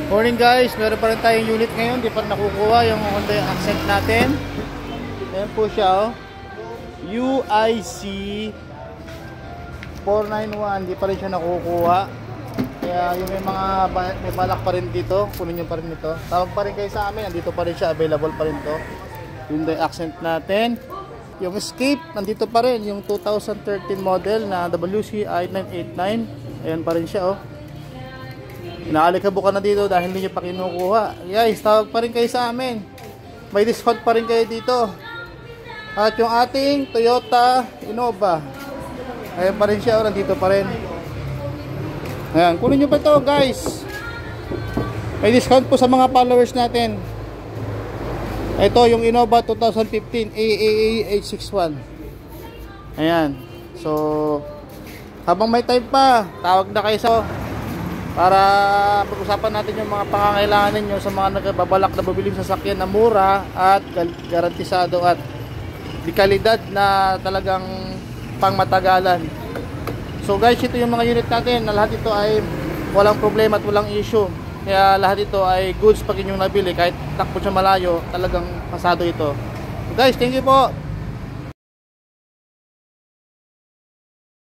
Morning guys, meron pa rin tayong unit ngayon, di pa rin nakukuha yung Honda Accent natin. Ayan po siya, oh. UIC 491, di pa rin siya nakukuha. Kaya yung may balak pa rin dito, kunin nyo pa rin ito. Tawag pa rin kayo sa amin, nandito pa rin siya, available pa rin to. Hyundai Accent natin. Yung Escape, nandito pa rin, yung 2013 model na WCI 989. Ayan pa rin siya, oh. Inaalikabukan na dito dahil hindi nyo pa kinukuha. Guys, tawag pa rin kayo sa amin. May discount pa rin kayo dito. At yung ating Toyota Innova, ayan pa rin siya, nandito pa rin. Ayan, kunin nyo pa ito guys. May discount po sa mga followers natin. Ito yung Innova 2015 AAA 861. Ayan. So habang may time pa, tawag na kayo sa para pag-usapan natin yung mga pangangailangan ninyo sa mga nagbabalak na bumili ng sasakyan na mura at garantisado at di kalidad na talagang pangmatagalan. So guys, ito yung mga unit natin na lahat ito ay walang problema at walang issue. Kaya lahat ito ay goods pag inyong nabili, kahit takbo siya malayo, talagang pasado ito. So guys, thank you po.